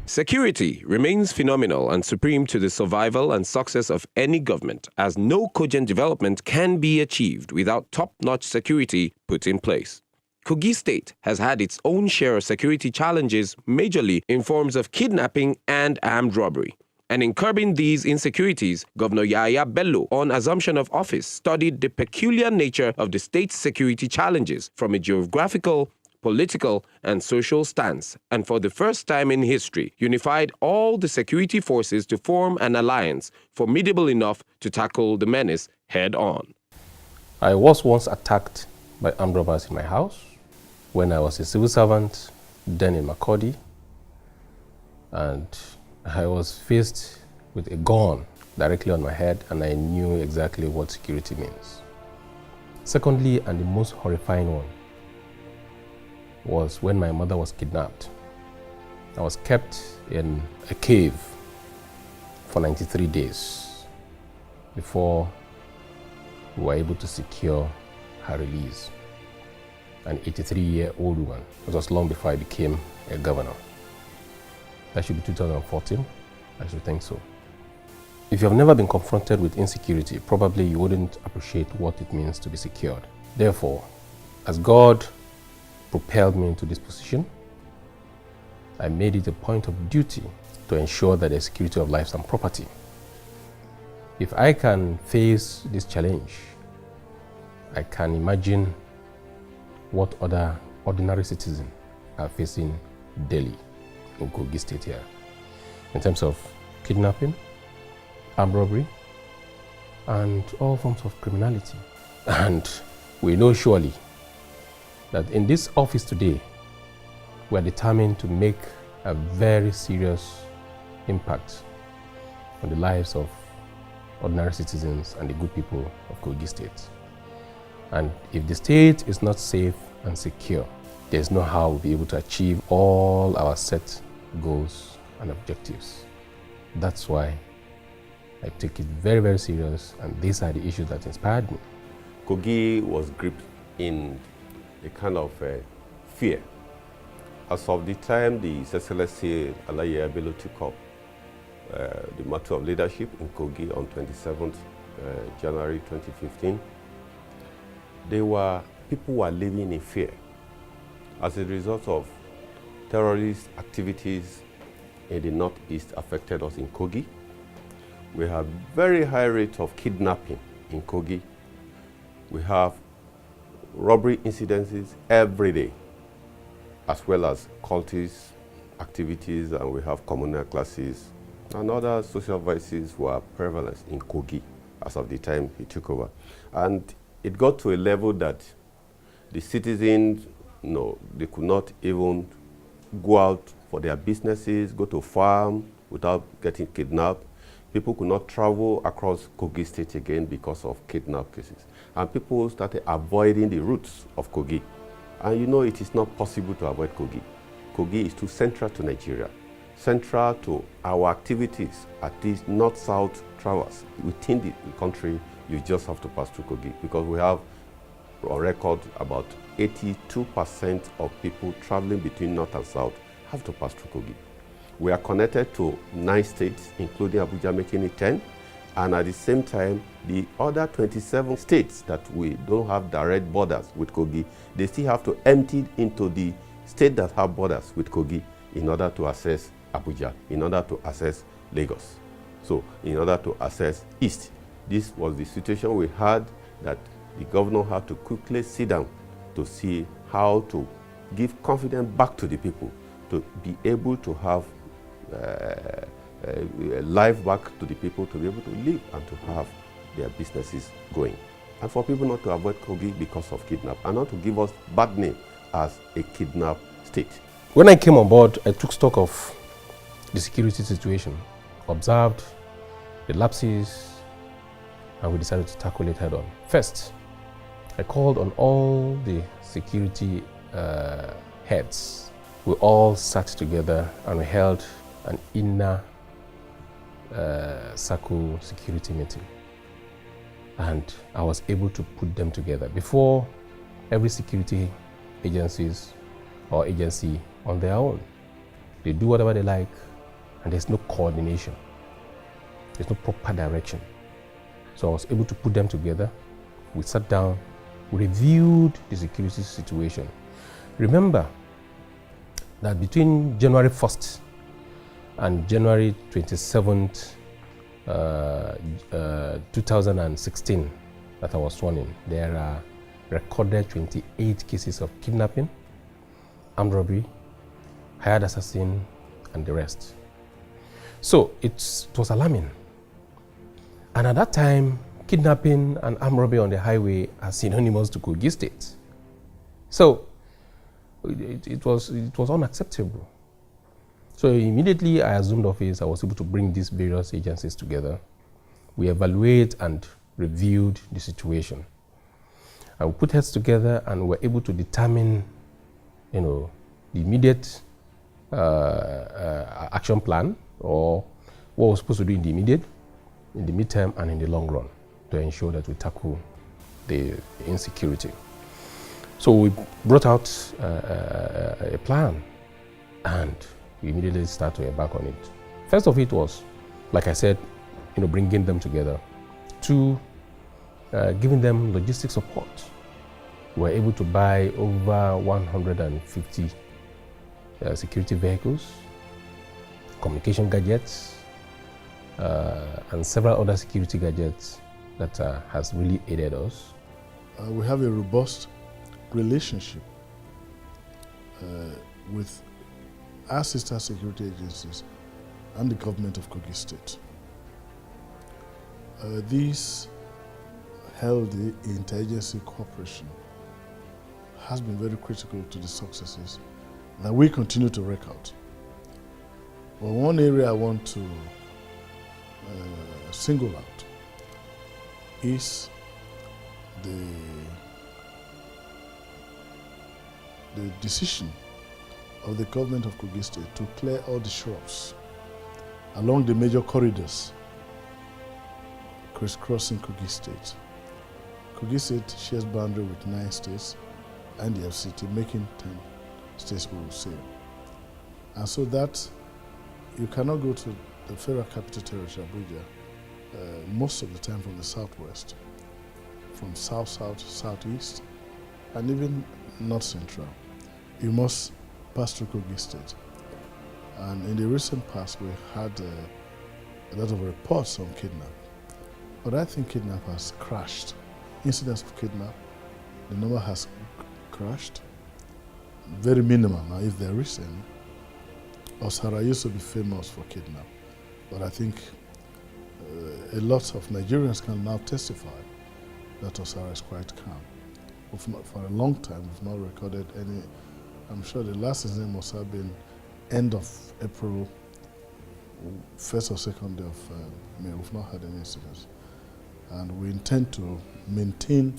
Security remains phenomenal and supreme to the survival and success of any government, as no cogent development can be achieved without top-notch security put in place. Kogi State has had its own share of security challenges, majorly in forms of kidnapping and armed robbery. And in curbing these insecurities, Governor Yahaya Bello, on assumption of office, studied the peculiar nature of the state's security challenges from a geographical, political, and social stance, and for the first time in history, unified all the security forces to form an alliance formidable enough to tackle the menace head-on. I was once attacked by armed robbers in my house when I was a civil servant, then in Kogi, and I was faced with a gun directly on my head, and I knew exactly what security means. Secondly, and the most horrifying one, was when my mother was kidnapped. I was kept in a cave for 93 days before we were able to secure her release. An 83-year-old woman. It was long before I became a governor. That should be 2014, I should think so. If you have never been confronted with insecurity, probably you wouldn't appreciate what it means to be secured. Therefore, as God propelled me into this position, I made it a point of duty to ensure that the security of lives and property. If I can face this challenge, I can imagine what other ordinary citizens are facing daily in Kogi State here, in terms of kidnapping, armed robbery, and all forms of criminality. And we know surely that in this office today, we are determined to make a very serious impact on the lives of ordinary citizens and the good people of Kogi State. And if the state is not safe and secure, there's no how we'll be able to achieve all our set goals and objectives. That's why I take it very, very serious, and these are the issues that inspired me. Kogi was gripped in a kind of fear. As of the time the Excellency Alaye Bello took up the matter of leadership in Kogi on 27th January 2015, people were living in fear as a result of terrorist activities in the northeast affected us in Kogi. We have very high rate of kidnapping in Kogi. We have robbery incidences every day, as well as cultist activities, and we have communal classes and other social vices were prevalent in Kogi as of the time he took over. And it got to a level that the citizens, they could not even go out for their businesses, go to farm without getting kidnapped. People could not travel across Kogi State again because of kidnap cases. And people started avoiding the routes of Kogi. And it is not possible to avoid Kogi. Kogi is too central to Nigeria, central to our activities, at least north-south travels. Within the country, you just have to pass through Kogi, because we have on record about 82% of people traveling between north and south have to pass through Kogi. We are connected to 9 states, including Abuja, making it 10. And at the same time, the other 27 states that we don't have direct borders with Kogi, they still have to empty into the state that have borders with Kogi in order to access Abuja, in order to access Lagos. So in order to access East. This was the situation we had, that the governor had to quickly sit down to see how to give confidence back to the people, to be able to have life back to the people, to be able to live and to have their businesses going. And for people not to avoid Kogi because of kidnap, and not to give us bad name as a kidnap state. When I came on board, I took stock of the security situation, observed the lapses, and we decided to tackle it head on. First, I called on all the security heads. We all sat together and we held an inner circle security meeting. And I was able to put them together. Before, every security agency on their own, they do whatever they like and there's no coordination. There's no proper direction. So I was able to put them together. We sat down, we reviewed the security situation. Remember that between January 1st and January 27th, 2016, that I was sworn in, there are recorded 28 cases of kidnapping, armed robbery, hired assassin, and the rest. So it was alarming. And at that time, kidnapping and armed robbery on the highway are synonymous to Kogi State. So it was unacceptable. So immediately I assumed office. I was able to bring these various agencies together. We evaluate and reviewed the situation. And we put heads together and were able to determine, the immediate action plan, or what we're supposed to do in the immediate, in the midterm, and in the long run, to ensure that we tackle the insecurity. So we brought out a plan, and we immediately started to embark on it. First of it was, like I said, bringing them together. Two, giving them logistic support. We were able to buy over 150 security vehicles, communication gadgets, and several other security gadgets that has really aided us. We have a robust relationship with our sister security agencies and the government of Kogi State. This healthy interagency cooperation has been very critical to the successes that we continue to work out. But one area I want to single out is the decision of the government of Kogi State to clear all the shrubs along the major corridors crisscrossing Kogi State. Kogi State shares boundary with 9 states and the FCT, making 10 states, we will say. And so that you cannot go to the Federal Capital Territory, Abuja, most of the time from the southwest, from south-south, southeast, and even north-central. You must pass through Kogi State. And in the recent past, we had a lot of reports on kidnap. But I think kidnap has crashed. Incidents of kidnap, the number has crashed. Very minimal now, if there is any. Osara used to be famous for kidnap, but I think a lot of Nigerians can now testify that Osara is quite calm. For a long time, we've not recorded any. I'm sure the last incident must have been end of April, 1st or 2nd day of May. We've not had any incidents. And we intend to maintain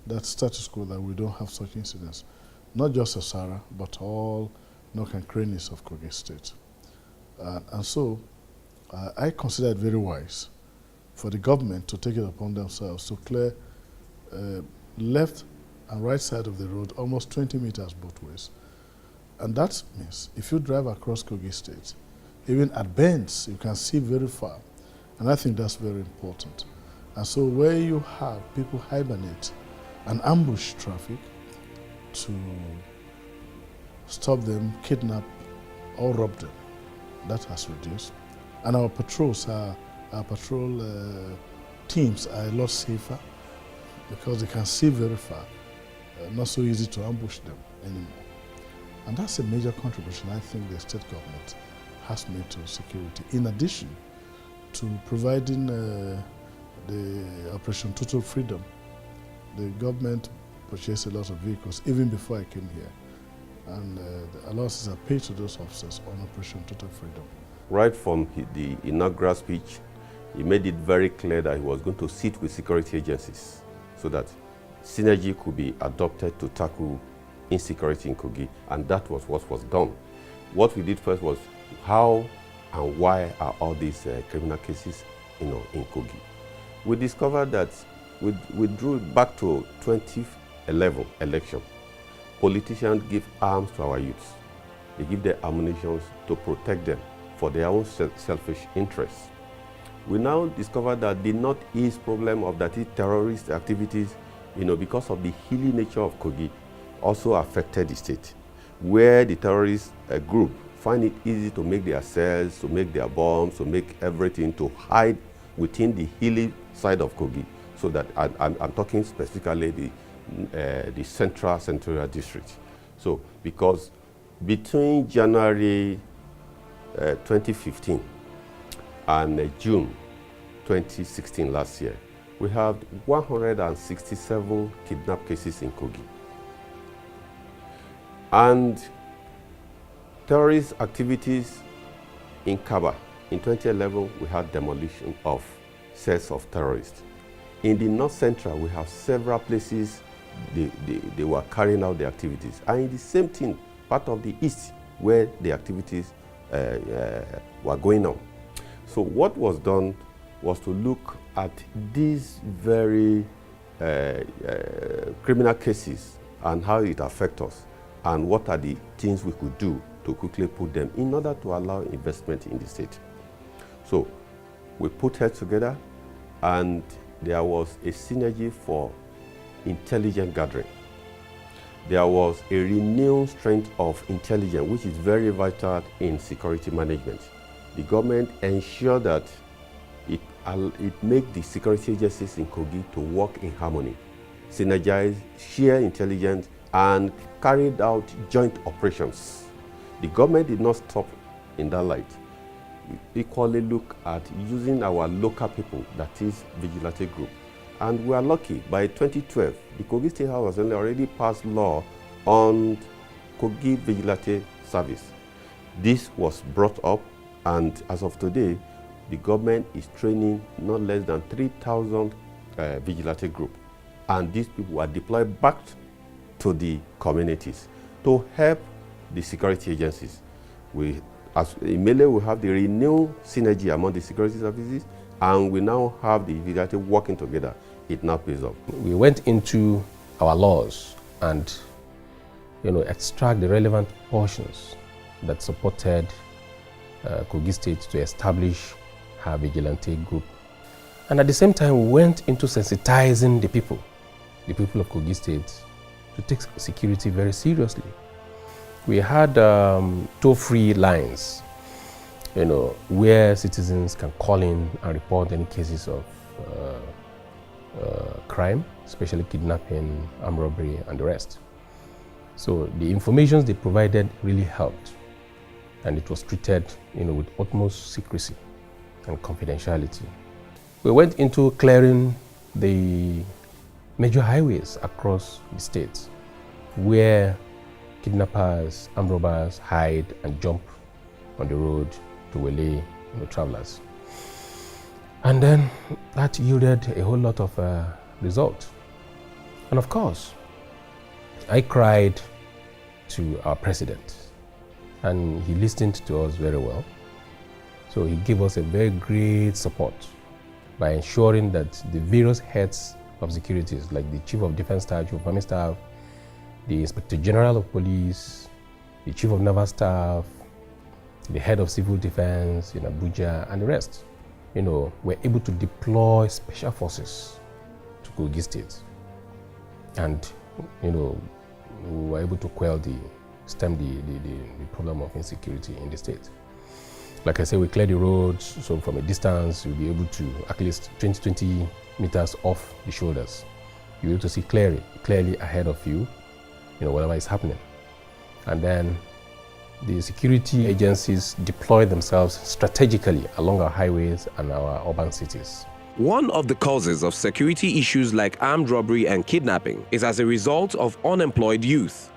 that status quo, that we don't have such incidents. Not just Osara, but all nook and crannies of Kogi State. And so I consider it very wise for the government to take it upon themselves to clear left and right side of the road almost 20 meters both ways. And that means if you drive across Kogi State, even at bends, you can see very far. And I think that's very important. And so where you have people hibernate and ambush traffic to stop them, kidnap, or rob them, that has reduced. And our patrols, our patrol teams are a lot safer because they can see very far. Not so easy to ambush them anymore. And that's a major contribution I think the state government has made to security. In addition to providing the Operation Total Freedom, the government purchased a lot of vehicles even before I came here. And the allowances are paid to those officers on Operation Total Freedom. Right from the inaugural speech, he made it very clear that he was going to sit with security agencies so that synergy could be adopted to tackle insecurity in Kogi, and that was what was done. What we did first was how and why are all these criminal cases in Kogi. We discovered that we drew back to 2011 election. Politicians give arms to our youths. They give them ammunition to protect them for their own selfish interests. We now discover that the northeast problem of that is terrorist activities, because of the hilly nature of Kogi, also affected the state, where the terrorist group find it easy to make their cells, to make their bombs, to make everything, to hide within the hilly side of Kogi. So that I'm talking specifically the central district. So because between January 2015 and June 2016 last year, we have 167 kidnap cases in Kogi. And terrorist activities in Kaba. In 2011, we had demolition of cells of terrorists. In the North Central, we have several places they were carrying out the activities. And in the same thing, part of the East, where the activities were going on. So what was done was to look at these very criminal cases and how it affects us, and what are the things we could do to quickly put them in order to allow investment in the state. So we put heads together, and there was a synergy for intelligence gathering. There was a renewed strength of intelligence, which is very vital in security management. The government ensured that it make the security agencies in Kogi to work in harmony, synergize, share intelligence, and carried out joint operations. The government did not stop in that light. We equally look at using our local people, that is vigilante group. And we are lucky, by 2012, the Kogi State House has already passed law on Kogi Vigilante Service. This was brought up, and as of today, the government is training not less than 3,000 vigilante group. And these people are deployed back to the communities to help the security agencies. As immediately we have the renewed synergy among the security services, and we now have the vigilante working together. It now pays off. We went into our laws and extract the relevant portions that supported Kogi State to establish her vigilante group. And at the same time, we went into sensitizing the people of Kogi State, to take security very seriously. We had toll-free lines, where citizens can call in and report any cases of crime, especially kidnapping, armed robbery, and the rest. So the information they provided really helped, and it was treated, with utmost secrecy and confidentiality. We went into clearing the major highways across the state, where kidnappers, armed robbers hide and jump on the road to waylay travelers. And then that yielded a whole lot of results. And of course, I cried to our president, and he listened to us very well. So he gave us a very great support by ensuring that the various heads of securities, like the Chief of Defense Staff, Chief of Army Staff, the Inspector General of Police, the Chief of Naval Staff, the Head of Civil Defense in Abuja, and the rest, were able to deploy special forces to Kogi State. And, we were able to stem the problem of insecurity in the state. Like I said, we clear the roads, so from a distance, you'll be able to, at least 20 meters off the shoulders, you'll be able to see clearly ahead of you, whatever is happening. And then the security agencies deploy themselves strategically along our highways and our urban cities. One of the causes of security issues like armed robbery and kidnapping is as a result of unemployed youth.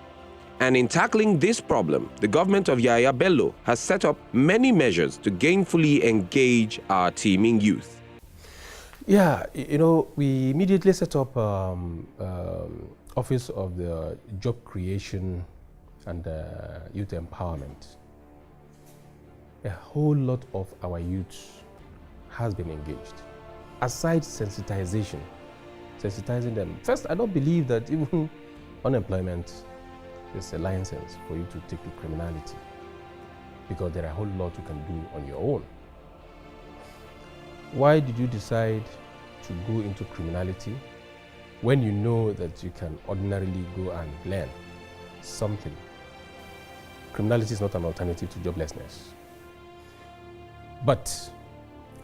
And in tackling this problem, the government of Yahaya Bello has set up many measures to gainfully engage our teeming youth. Yeah, we immediately set up Office of the Job Creation and Youth Empowerment. A whole lot of our youth has been engaged. Aside sensitizing them. First, I don't believe that even unemployment is a license for you to take to criminality. because there are a whole lot you can do on your own. Why did you decide to go into criminality when you know that you can ordinarily go and learn something? Criminality is not an alternative to joblessness. But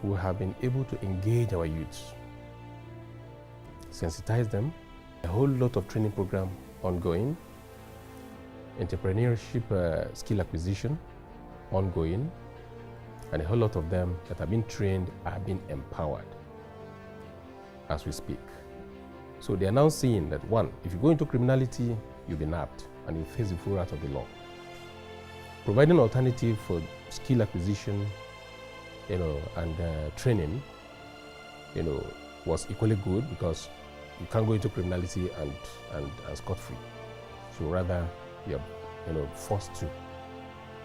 we have been able to engage our youths, sensitize them, a whole lot of training program ongoing, entrepreneurship skill acquisition ongoing, and a whole lot of them that have been trained are being empowered as we speak. So they are now seeing that, one, if you go into criminality, you'll be nabbed and you face the full wrath of the law. Providing alternative for skill acquisition, and training, was equally good, because you can't go into criminality and scot-free. So rather, you're forced to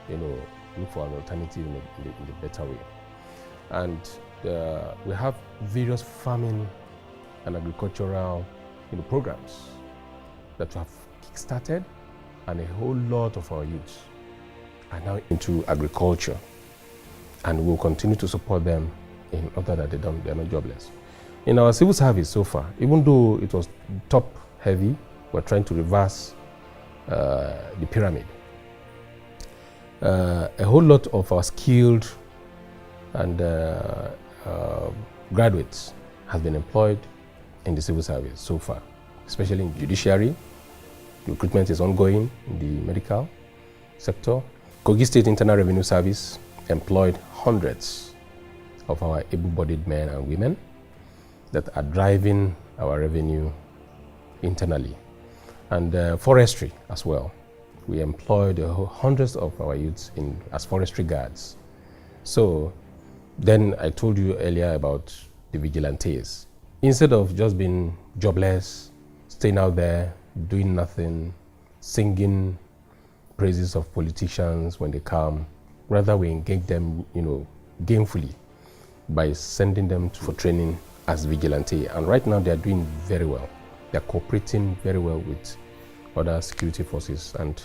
look for an alternative in a better way. And we have various farming and agricultural programs that we have kickstarted, and a whole lot of our youths are now into agriculture, and we'll continue to support them in order that they're not jobless. In our civil service so far, even though it was top heavy, we're trying to reverse the pyramid. A whole lot of our skilled and graduates have been employed in the civil service so far, especially in judiciary. Recruitment is ongoing in the medical sector. Kogi State Internal Revenue Service employed hundreds of our able-bodied men and women that are driving our revenue internally. And forestry as well. We employed hundreds of our youths as forestry guards. So then I told you earlier about the vigilantes. Instead of just being jobless, staying out there, doing nothing, singing praises of politicians when they come, rather we engage them, gainfully by sending them for training as vigilante. And right now they are doing very well. They are cooperating very well with other security forces, and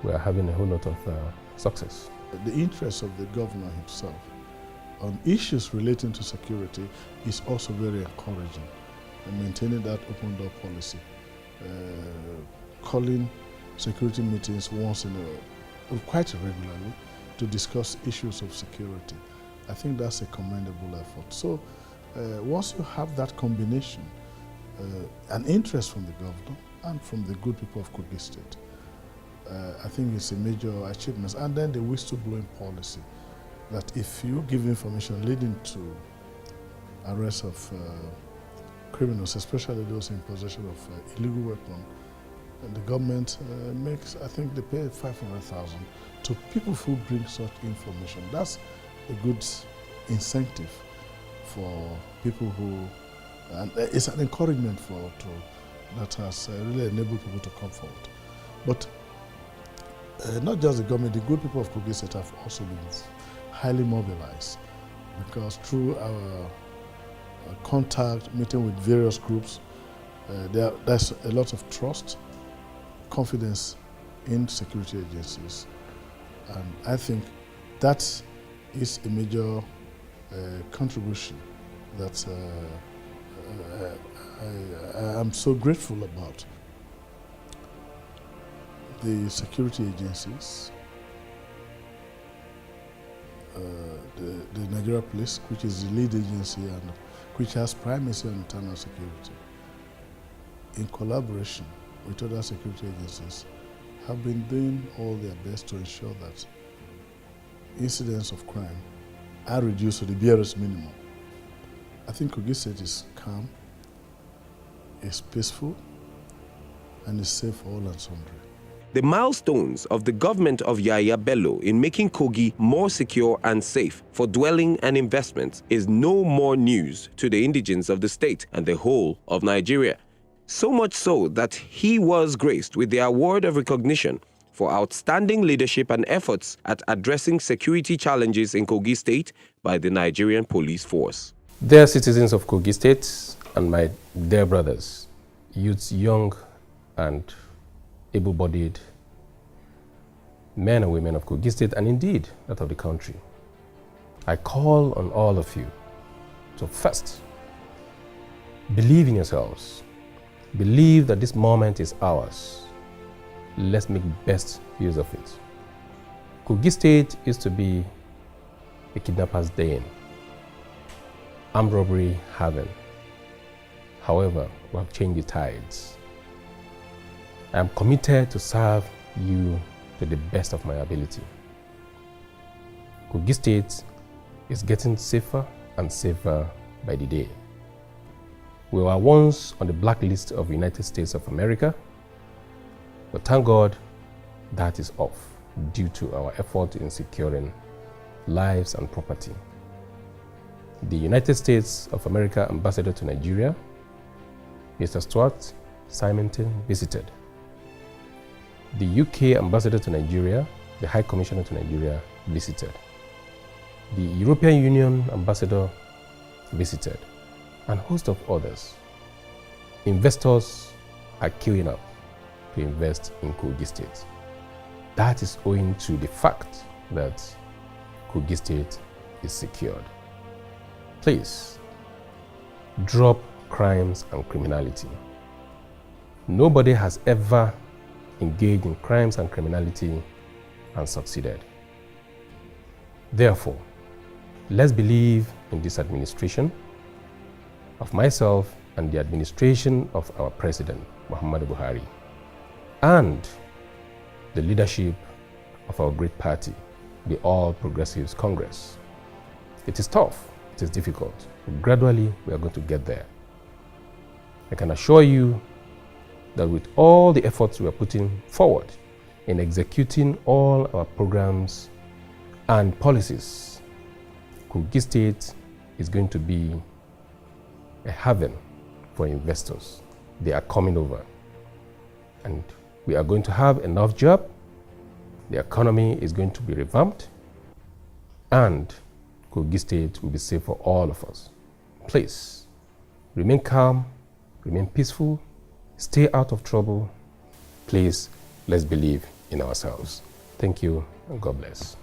we are having a whole lot of success. The interest of the governor himself on issues relating to security is also very encouraging, and maintaining that open door policy, calling security meetings quite regularly to discuss issues of security. I think that's a commendable effort. So once you have that combination, an interest from the governor and from the good people of Kogi State, I think it's a major achievement. And then the whistleblowing policy, that if you give information leading to arrest of criminals, especially those in possession of illegal weapons, the government makes, I think they pay 500,000 to people who bring such information. That's a good incentive for people who, and it's an encouragement that has really enabled people to come forward. But not just the government, the good people of Kogi State have also been highly mobilized, because through our contact, meeting with various groups, there's a lot of trust, confidence in security agencies. And I think that is a major contribution that I'm so grateful about. The security agencies, the Nigeria Police, which is the lead agency and which has primacy on internal security, in collaboration with other security agencies, have been doing all their best to ensure that incidents of crime are reduced to the barest minimum. I think Kogi State is calm, is peaceful, and is safe for all and sundry. The milestones of the government of Yahya Bello in making Kogi more secure and safe for dwelling and investments is no more news to the indigents of the state and the whole of Nigeria. So much so that he was graced with the award of recognition for outstanding leadership and efforts at addressing security challenges in Kogi State by the Nigerian Police Force. Dear citizens of Kogi State and my dear brothers, youths young and able-bodied, men and women of Kogi State, and indeed that of the country, I call on all of you to first believe in yourselves. Believe that this moment is ours. Let's make best use of it. Kogi State used to be a kidnapper's den, armed robbery haven. However, we have changed the tides. I am committed to serve you to the best of my ability. Kogi State is getting safer and safer by the day. We were once on the blacklist of the United States of America, but thank God that is off due to our effort in securing lives and property. The United States of America Ambassador to Nigeria, Mr. Stuart Simonton, visited. The UK Ambassador to Nigeria, the High Commissioner to Nigeria, visited. The European Union Ambassador visited, and a host of others. Investors are queuing up to invest in Kogi State. That is owing to the fact that Kogi State is secured. Please, drop crimes and criminality. Nobody has ever engaged in crimes and criminality and succeeded. Therefore, let's believe in this administration of myself and the administration of our President, Muhammadu Buhari, and the leadership of our great party, the All Progressives Congress. It is tough, it is difficult, but gradually we are going to get there. I can assure you that with all the efforts we are putting forward in executing all our programs and policies, Kogi State is going to be a haven for investors. They are coming over, and we are going to have enough jobs. The economy is going to be revamped, and Kogi State will be safe for all of us. Please, remain calm, remain peaceful, stay out of trouble. Please, let's believe in ourselves. Thank you, and God bless.